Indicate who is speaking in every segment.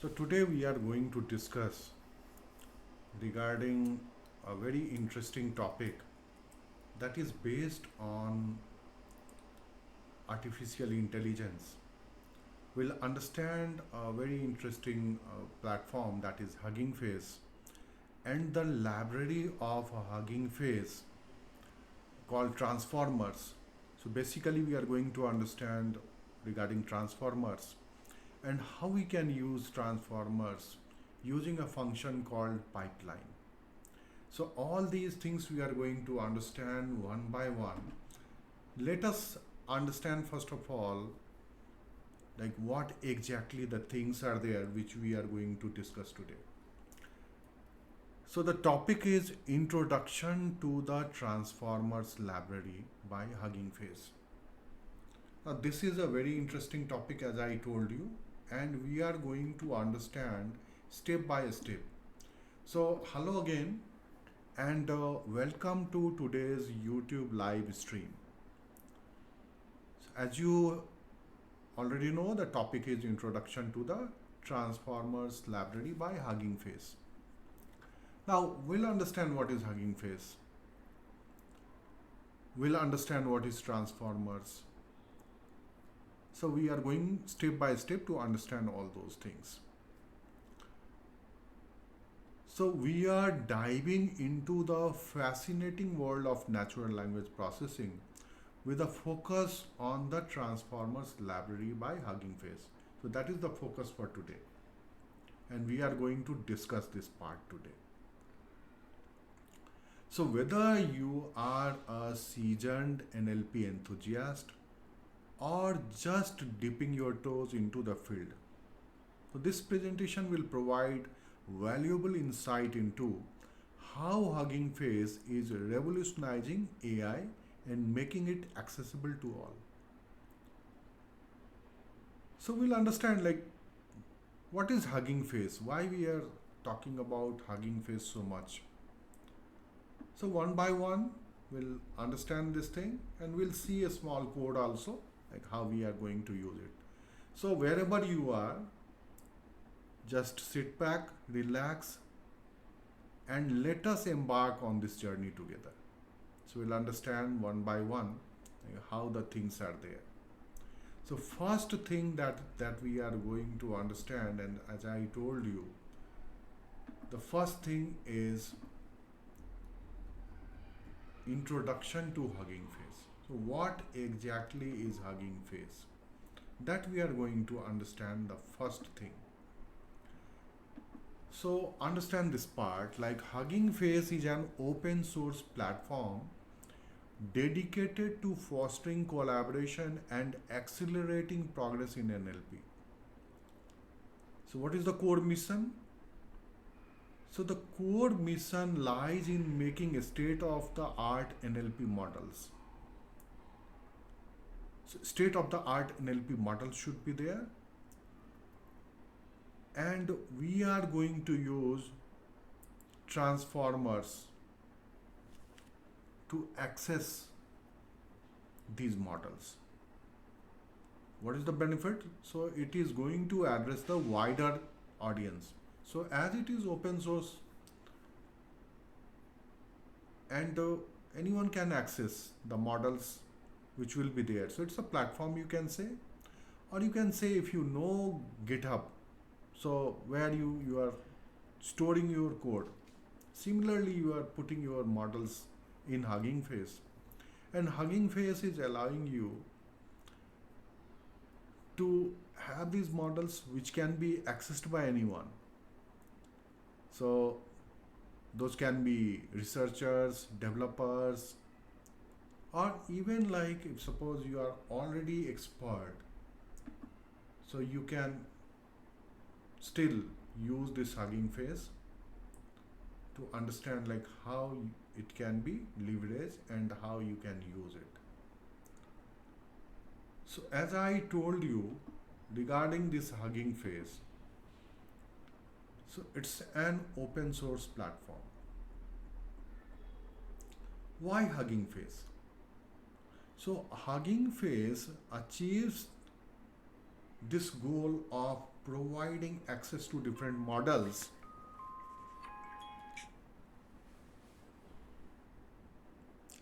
Speaker 1: So today we are going to discuss regarding a very interesting topic that is based on artificial intelligence. We'll understand a very interesting platform that is Hugging Face and the library of Hugging Face called Transformers. So basically we are going to understand regarding transformers and how we can use transformers using a function called pipeline. So all these things we are going to understand one by one. Let us understand first of all like what exactly the things are there which we are going to discuss today. So the topic is Introduction to the Transformers Library by Hugging Face. Now this is a very interesting topic as I told you, and we are going to understand step by step. So hello again, and welcome to today's YouTube live stream. As you already know, the topic is Introduction to the Transformers Library by Hugging Face. Now we'll understand what is Hugging Face. We'll understand what is Transformers. So we are going step by step to understand all those things. So we are diving into the fascinating world of natural language processing with a focus on the Transformers library by Hugging Face. So that is the focus for today. And we are going to discuss this part today. So whether you are a seasoned NLP enthusiast or just dipping your toes into the field, so this presentation will provide valuable insight into how Hugging Face is revolutionizing AI and making it accessible to all. So we'll understand like what is Hugging Face, why we are talking about Hugging Face so much. So one by one we'll understand this thing and we'll see a small code also like how we are going to use it. So wherever you are, just sit back, relax, and let us embark on this journey together. So we'll understand one by one how the things are there. So first thing that we are going to understand, and as I told you, the first thing is introduction to Hugging Face. So what exactly is Hugging Face? That we are going to understand the first thing. So understand this part, like Hugging Face is an open source platform dedicated to fostering collaboration and accelerating progress in NLP. So what is the core mission? So the core mission lies in making state-of-the-art NLP models. So state-of-the-art NLP models should be there. And we are going to use transformers to access these models. What is the benefit? So it is going to address the wider audience. So as it is open source and anyone can access the models which will be there. So it's a platform you can say, or you can say if you know GitHub, so where you are storing your code. Similarly, you are putting your models in Hugging Face, and Hugging Face is allowing you to have these models which can be accessed by anyone. So those can be researchers, developers, or even like if suppose you are already expert, so you can still use this Hugging Face to understand like how it can be leveraged and how you can use it. So as I told you regarding this Hugging Face, so it's an open source platform. Why Hugging Face? So Hugging Face achieves this goal of providing access to different models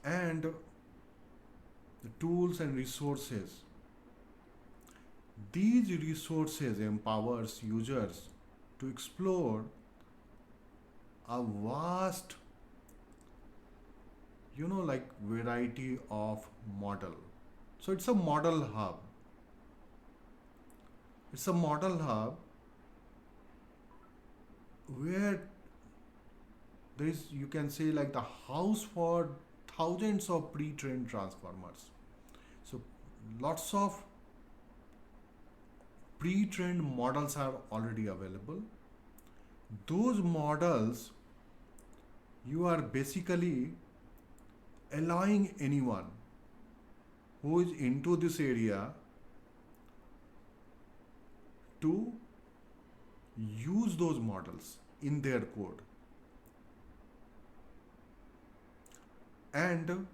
Speaker 1: and the tools and resources. These resources empowers users to explore a vast, like variety of model. So it's a model hub. It's a model hub where there is, you can say, like the house for thousands of pre-trained transformers. So lots of pre-trained models are already available. Those models, you are basically allowing anyone who is into this area to use those models in their code. And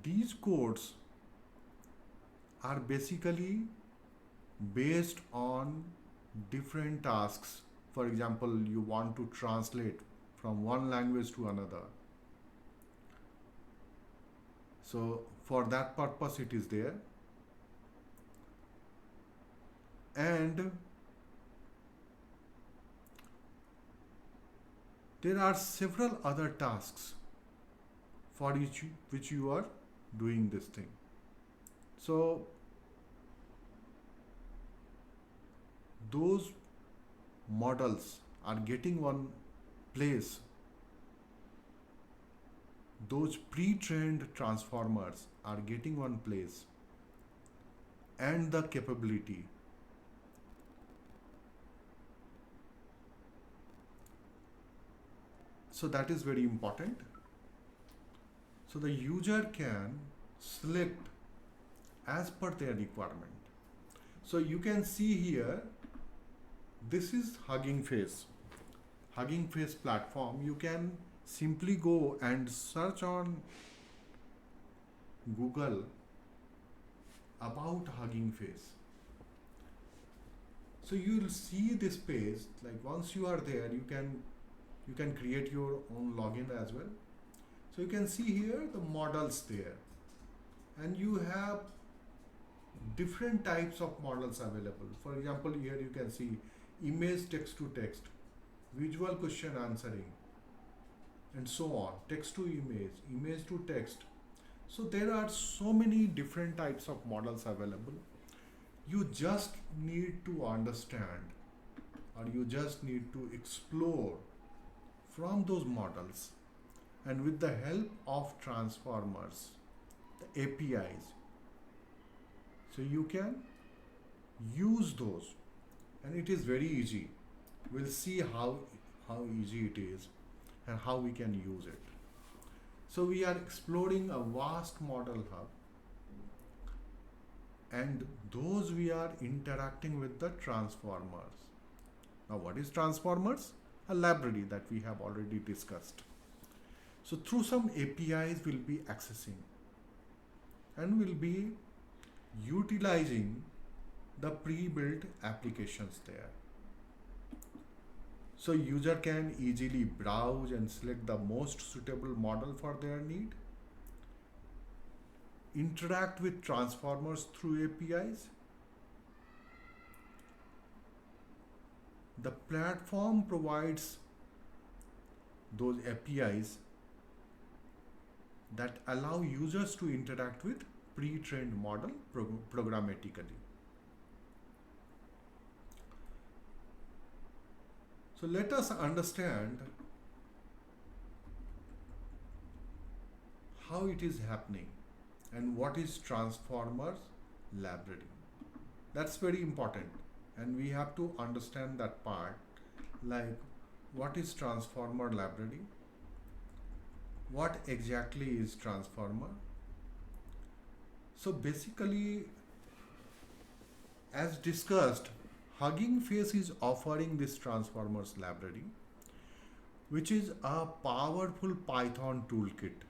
Speaker 1: these codes are basically based on different tasks. For example, you want to translate from one language to another. So for that purpose it is there. And there are several other tasks for which you are doing this thing. So those models are getting one place. Those pre-trained transformers are getting one place and the capability. So that is very important. So the user can select as per their requirement. So you can see here, this is Hugging Face. Hugging Face platform. You can simply go and search on Google about Hugging Face. So you'll see this page. Like once you are there, you can create your own login as well. So you can see here the models there, and you have different types of models available. For example, here you can see image text to text, visual question answering, and so on, text to image, image to text. So there are so many different types of models available. You just need to understand, or you just need to explore from those models, and with the help of transformers, the APIs, so you can use those, and it is very easy. We'll see how easy it is and how we can use it. So we are exploring a vast model hub, and those we are interacting with the transformers. Now what is transformers? A library that we have already discussed. So through some APIs we'll be accessing, and we'll be utilizing the pre-built applications there. So user can easily browse and select the most suitable model for their need, interact with transformers through APIs. The platform provides those APIs that allow users to interact with pre-trained model programmatically. So let us understand how it is happening and what is transformers library. That's very important, and we have to understand that part, like what is transformer library, what exactly is transformer. So basically, as discussed, Hugging Face is offering this transformers library, which is a powerful Python toolkit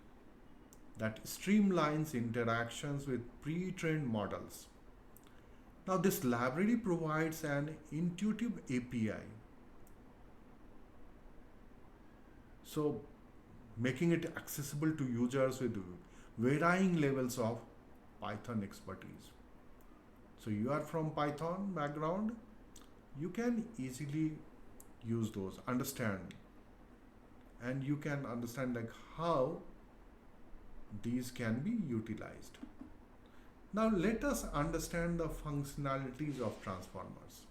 Speaker 1: that streamlines interactions with pre-trained models Now this library provides an intuitive API, so making it accessible to users with varying levels of Python expertise. So you are from Python background, you can easily use those, understand, and you can understand like how these can be utilized. Now let us understand the functionalities of transformers.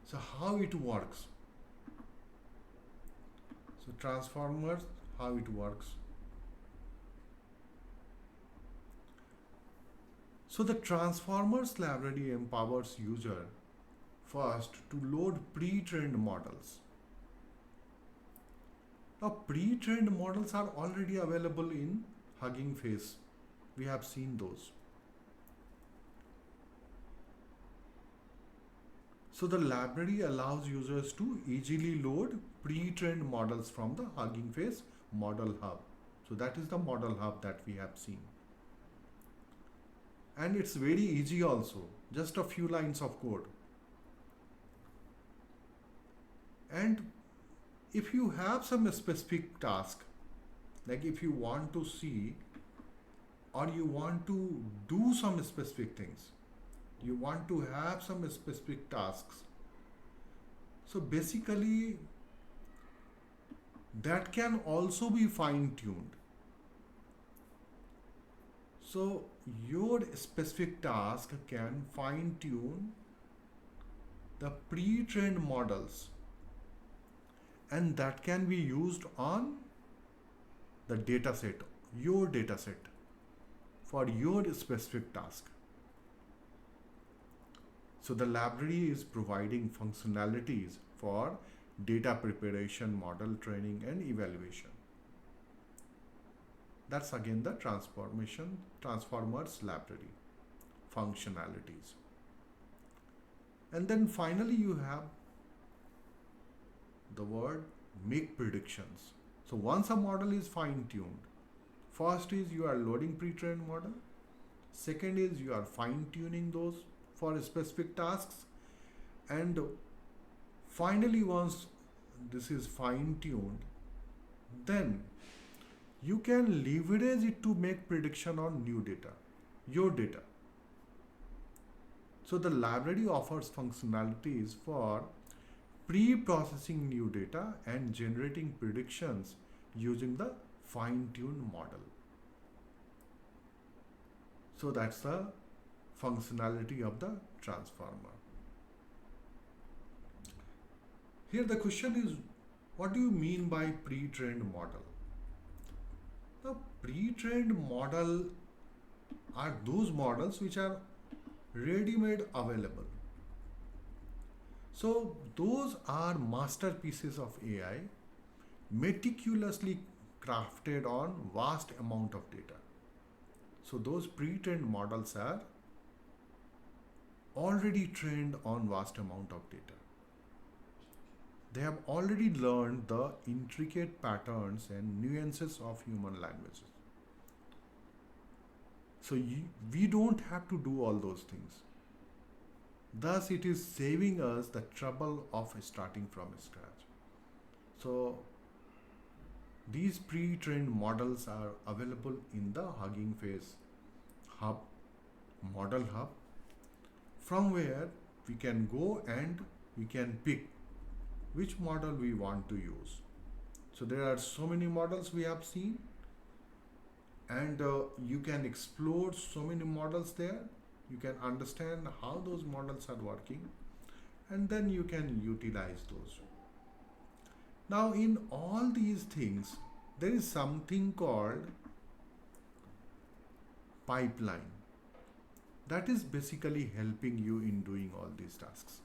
Speaker 1: So how it works. So transformers, how it works. So the transformers library empowers user first to load pre-trained models. Now pre-trained models are already available in Hugging Face. We have seen those. So the library allows users to easily load pre-trained models from the Hugging Face model hub. So that is the model hub that we have seen. And it's very easy also, just a few lines of code. And if you have some specific task, like if you want to see or you want to do some specific things, you want to have some specific tasks. So basically that can also be fine-tuned. So your specific task can fine-tune the pre-trained models, and that can be used on the dataset, your dataset, for your specific task. So the library is providing functionalities for data preparation, model training, and evaluation. That's again the transformers library functionalities. And then finally you have the word make predictions. So once a model is fine-tuned, first is you are loading pre-trained model, second is you are fine-tuning those for specific tasks, and finally once this is fine-tuned, then you can leverage it to make prediction on new data, your data. So the library offers functionalities for pre-processing new data and generating predictions using the fine-tuned model. So that's the functionality of the transformer. Here the question is, what do you mean by pre-trained model? The pre-trained model are those models which are ready-made available. So those are masterpieces of AI meticulously crafted on vast amount of data. So those pre-trained models are already trained on vast amount of data. They have already learned the intricate patterns and nuances of human languages. So we don't have to do all those things. Thus, it is saving us the trouble of starting from scratch. So these pre-trained models are available in the Hugging Face hub, model hub, from where we can go and we can pick which model we want to use. So there are so many models we have seen, and you can explore so many models there. You can understand how those models are working, and then you can utilize those. Now in all these things, there is something called pipeline that is basically helping you in doing all these tasks.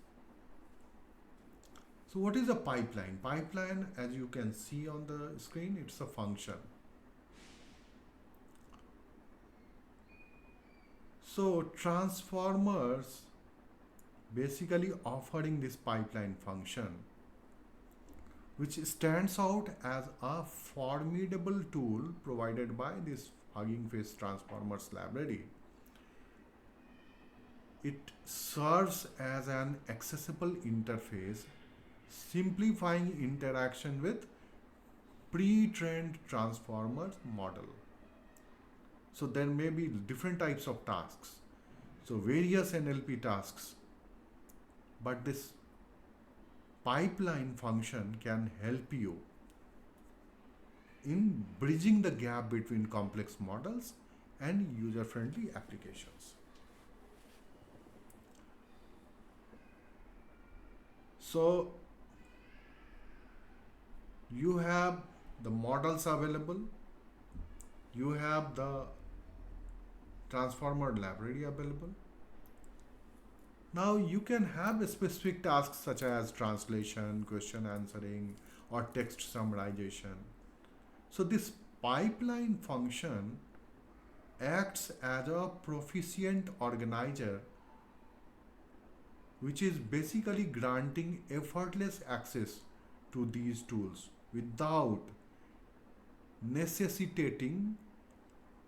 Speaker 1: So what is a pipeline? Pipeline, as you can see on the screen, it's a function. So transformers basically offering this pipeline function, which stands out as a formidable tool provided by this Hugging Face Transformers library. It serves as an accessible interface, simplifying interaction with pre-trained transformers model. So there may be different types of tasks. So various NLP tasks, but this pipeline function can help you in bridging the gap between complex models and user-friendly applications. So you have the models available, you have the transformer library available. Now you can have specific tasks such as translation, question answering, or text summarization. So this pipeline function acts as a proficient organizer, which is basically granting effortless access to these tools without necessitating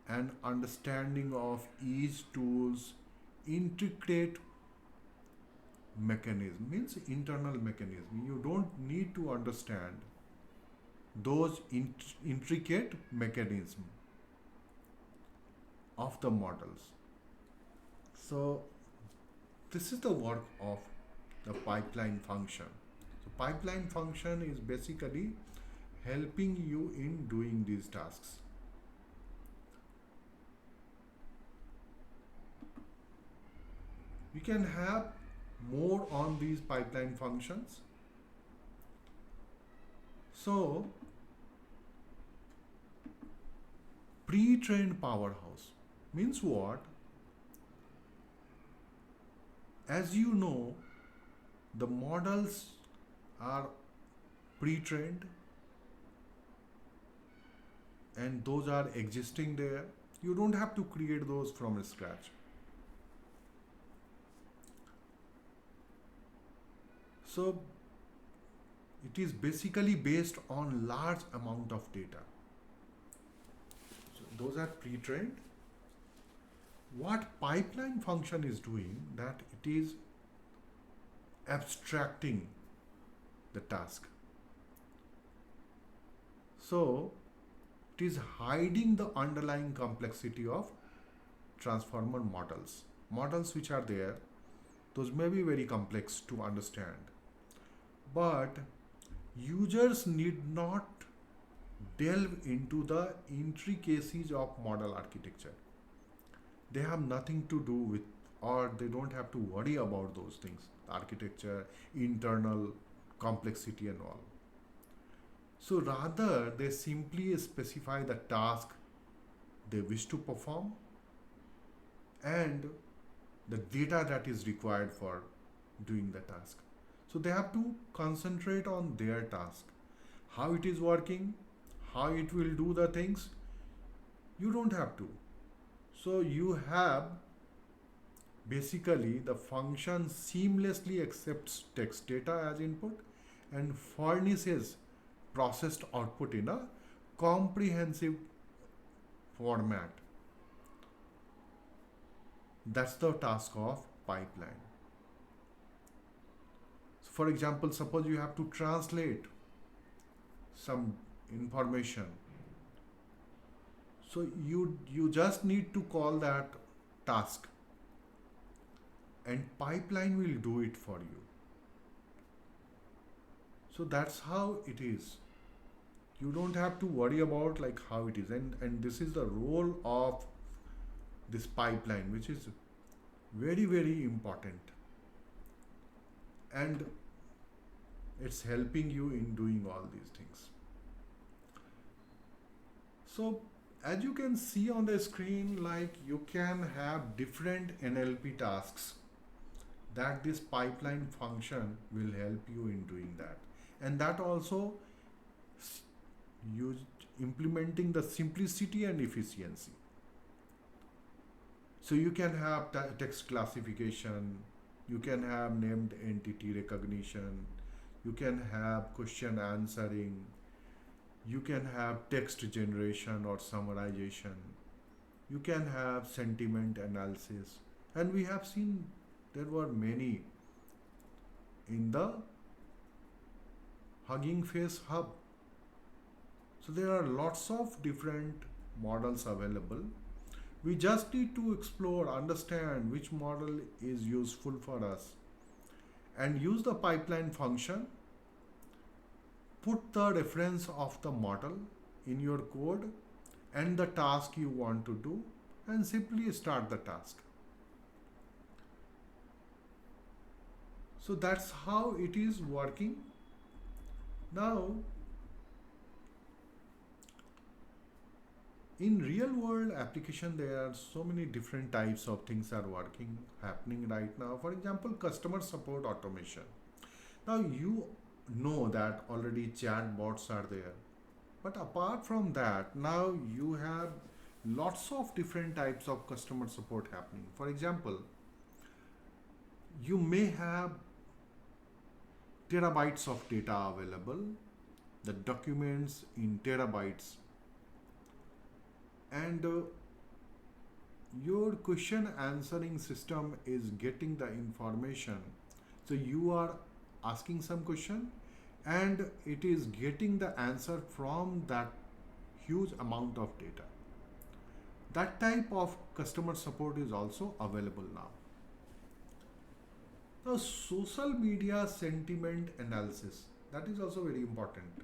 Speaker 1: an understanding of each tool's intricate mechanism, means internal mechanism. You don't need to understand those intricate mechanism of the models. So this is the work of the pipeline function. So pipeline function is basically helping you in doing these tasks. You can have more on these pipeline functions. So pre-trained powerhouse means what? As you know, the models are pre-trained and those are existing there. You don't have to create those from scratch. So it is basically based on large amount of data. So those are pre-trained. What pipeline function is doing, that it is abstracting the task. So it is hiding the underlying complexity of transformer models. Models which are there, those may be very complex to understand. But users need not delve into the intricacies of model architecture. They have nothing to do with, or they don't have to worry about those things, architecture, internal complexity and all. So rather, they simply specify the task they wish to perform and the data that is required for doing the task. So they have to concentrate on their task, how it is working, how it will do the things. You don't have to. So you have basically the function seamlessly accepts text data as input and furnishes processed output in a comprehensive format. That's the task of pipeline. So for example, suppose you have to translate some information. So you just need to call that task and pipeline will do it for you. So that's how it is. You don't have to worry about like how it is, and this is the role of this pipeline, which is very, very important, and it's helping you in doing all these things. So as you can see on the screen, like you can have different NLP tasks that this pipeline function will help you in doing that, and that also use implementing the simplicity and efficiency. So you can have text classification, you can have named entity recognition, you can have question answering, you can have text generation or summarization, you can have sentiment analysis, and we have seen there were many in the Hugging Face hub. So there are lots of different models available. We just need to explore, understand which model is useful for us, and use the pipeline function. Put the reference of the model in your code and the task you want to do, and simply start the task. So that's how it is working. Now, in real world application, there are so many different types of things are happening right now. For example, customer support automation. Now you know that already chatbots are there. But apart from that, now you have lots of different types of customer support happening. For example, you may have terabytes of data available, the documents in terabytes, and your question answering system is getting the information. So you are asking some question and it is getting the answer from that huge amount of data. That type of customer support is also available now. Now, social media sentiment analysis, that is also very important.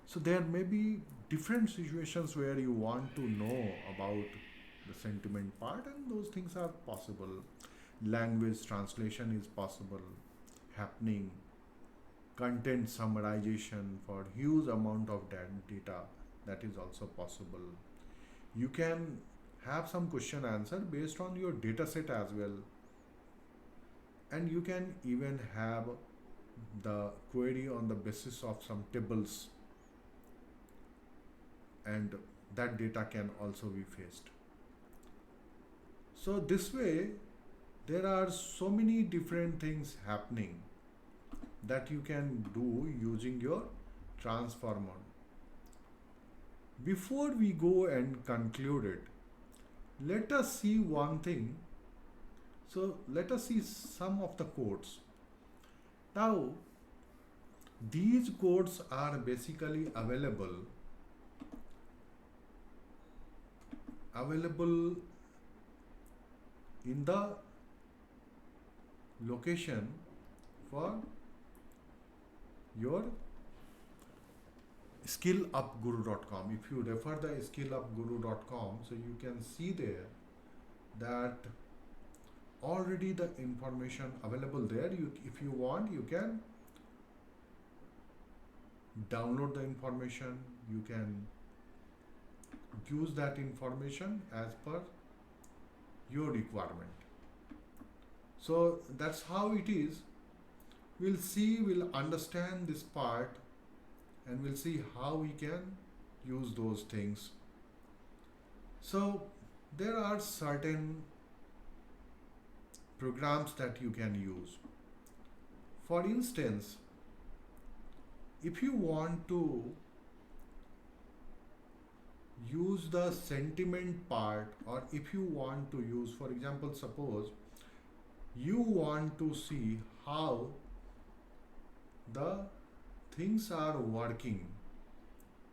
Speaker 1: So there may be different situations where you want to know about the sentiment part, and those things are possible. Language translation is possible, happening. Content summarization for huge amount of data, that is also possible. You can have some question answer based on your data set as well. And you can even have the query on the basis of some tables, and that data can also be fetched. So this way, there are so many different things happening that you can do using your transformer. Before we go and conclude it, let us see one thing. So let us see some of the codes. Now, these codes are basically available in the location for your skillupguru.com. If you refer the skillupguru.com, so you can see there that already the information available there. If you want, you can download the information. You can use that information as per your requirement. So that's how it is. We'll understand this part, and we'll see how we can use those things. So there are certain programs that you can use. For instance, if you want to use the sentiment part, or if you want to use, for example, suppose you want to see how the things are working.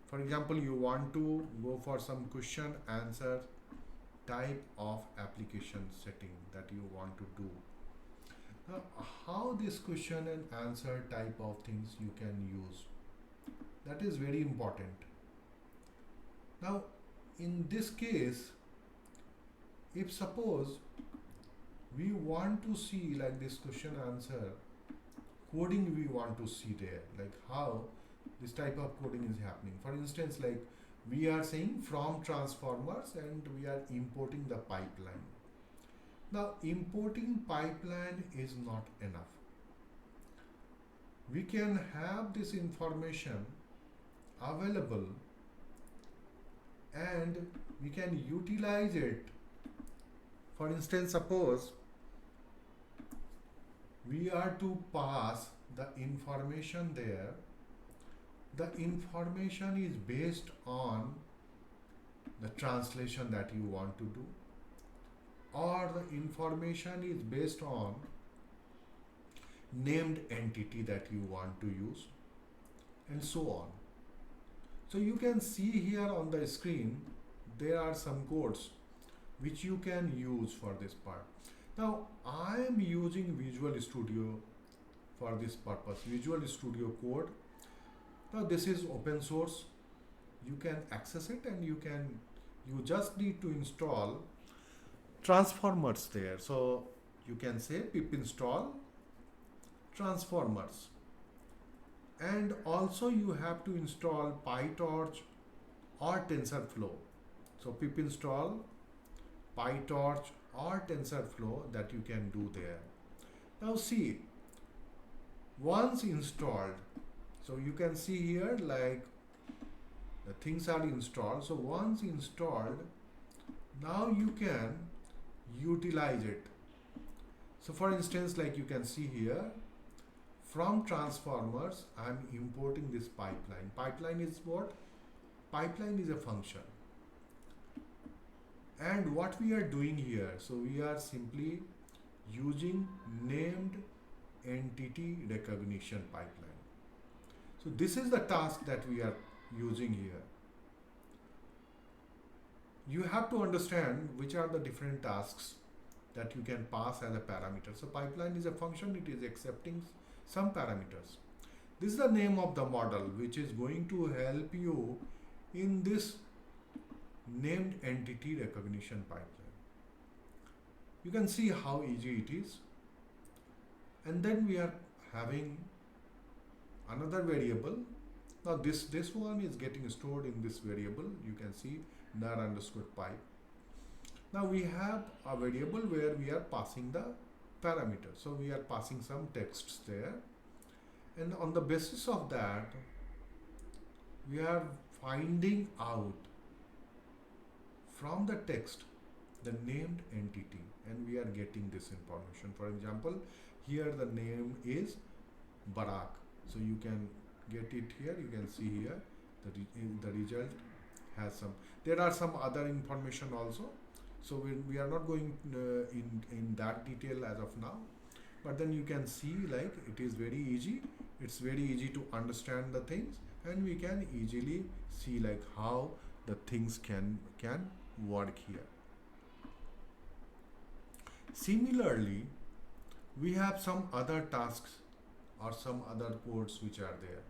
Speaker 1: For example, you want to go for some question answer type of application setting that you want to do. Now, how this question and answer type of things you can use, that is very important. Now, in this case, if suppose we want to see like this question answer coding, we want to see there, like how this type of coding is happening. For instance, like we are saying from transformers and we are importing the pipeline. Now, importing pipeline is not enough. We can have this information available and we can utilize it. For instance, suppose we are to pass the information there. The information is based on the translation that you want to do, or the information is based on named entity that you want to use, and so on. So you can see here on the screen there are some codes which you can use for this part. Now I am using Visual Studio for this purpose. Visual Studio Code. Now this is open source. You can access it, and you just need to install transformers there. So you can say pip install transformers, and also you have to install PyTorch or TensorFlow. So pip install PyTorch or TensorFlow, that you can do there. Now see, once installed, so you can see here like the things are installed. So once installed, now you can utilize it. So for instance, like you can see here, from transformers I'm importing this pipeline. Pipeline is what? Pipeline is a function. And what we are doing here, so we are simply using named entity recognition pipeline. So this is the task that we are using here. You have to understand which are the different tasks that you can pass as a parameter. So pipeline is a function, it is accepting some parameters. This is the name of the model which is going to help you in this named entity recognition pipeline. You can see how easy it is. And then we are having another variable. Now this one is getting stored in this variable. You can see nar underscore pipe. Now we have a variable where we are passing the parameter. So we are passing some texts there. And on the basis of that, we are finding out from the text the named entity, and we are getting this information. For example, here the name is Barak. So you can get it here. You can see here the result has some. There are some other information also. So we are not going in that detail as of now. But then you can see like it is very easy. It's very easy to understand the things, and we can easily see like how the things can work here. Similarly, we have some other tasks or some other codes which are there.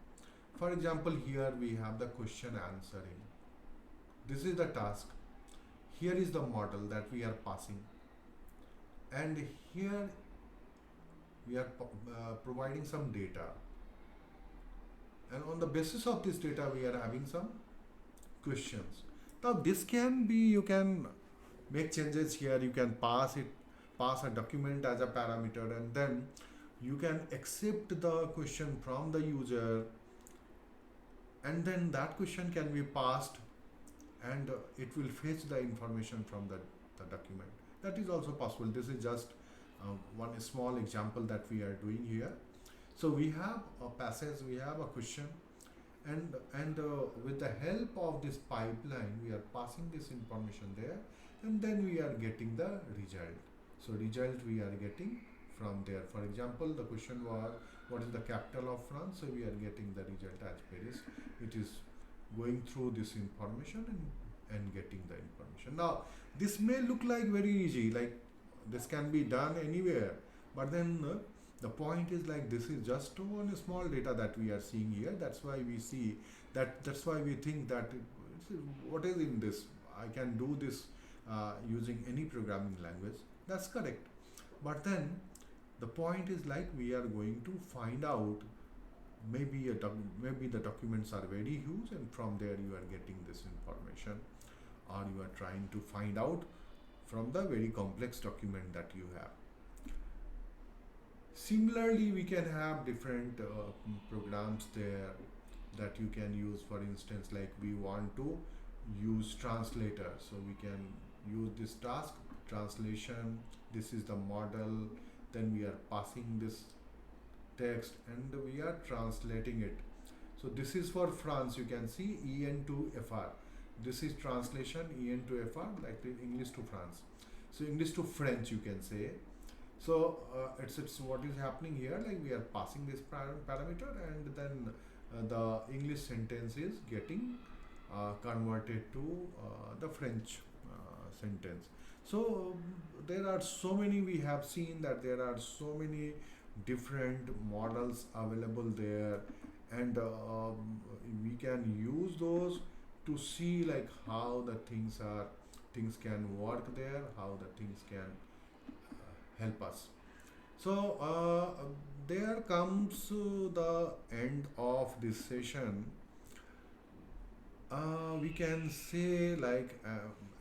Speaker 1: For example, here we have the question answering. This is the task. Here is the model that we are passing, and here we are providing some data, and on the basis of this data we are having some questions. Now this can be, you can make changes here. You can pass a document as a parameter, and then you can accept the question from the user, and then that question can be passed, and it will fetch the information from the document. That is also possible. This is just one small example that we are doing here. So we have a passage, we have a question, and with the help of this pipeline, we are passing this information there, and then we are getting the result. So result we are getting from there. For example, the question was, what is the capital of France? So we are getting the result as Paris. It is going through this information and getting the information. Now this may look like very easy, like this can be done anywhere, but then the point is like this is just one small data that we are seeing here. That's why we see that, that's why we think that what is in this, I can do this using any programming language. That's correct, but then the point is like we are going to find out, maybe the documents are very huge, and from there you are getting this information, or you are trying to find out from the very complex document that you have. Similarly, we can have different programs there that you can use. For instance, like we want to use translator, so we can use this task translation. This is the model, then we are passing this text and we are translating it. So this is for France. You can see EN to FR. This is translation EN to FR, like the English to France. So English to French, you can say. So it's what is happening here, like we are passing this parameter, and then the English sentence is getting converted to the French sentence. So there are so many, we have seen that there are so many different models available there, and we can use those to see like how the things can work there, how the things can help us. So there comes the end of this session. We can say like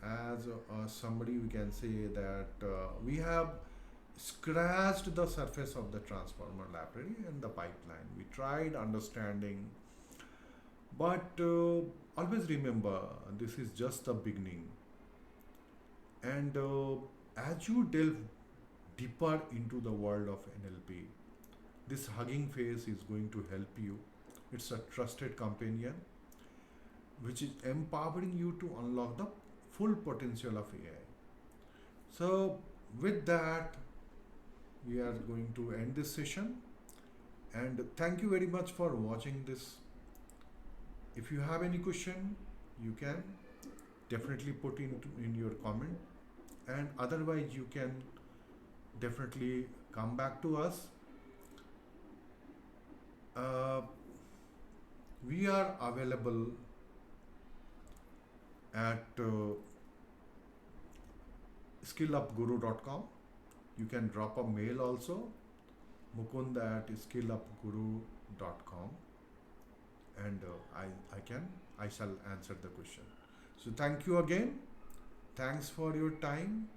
Speaker 1: as somebody, we can say that we have scratched the surface of the transformer library and the pipeline. We tried understanding, but always remember this is just the beginning. And as you delve deeper into the world of NLP, this Hugging Face is going to help you. It's a trusted companion which is empowering you to unlock the full potential of AI. So, with that, we are going to end this session. And thank you very much for watching this. If you have any question, you can definitely put in your comment. And otherwise, you can definitely come back to us. Uh, we are available at skillupguru.com. You can drop a mail also, mukund at skillupguru.com, and I shall answer the question. So thank you again. Thanks for your time.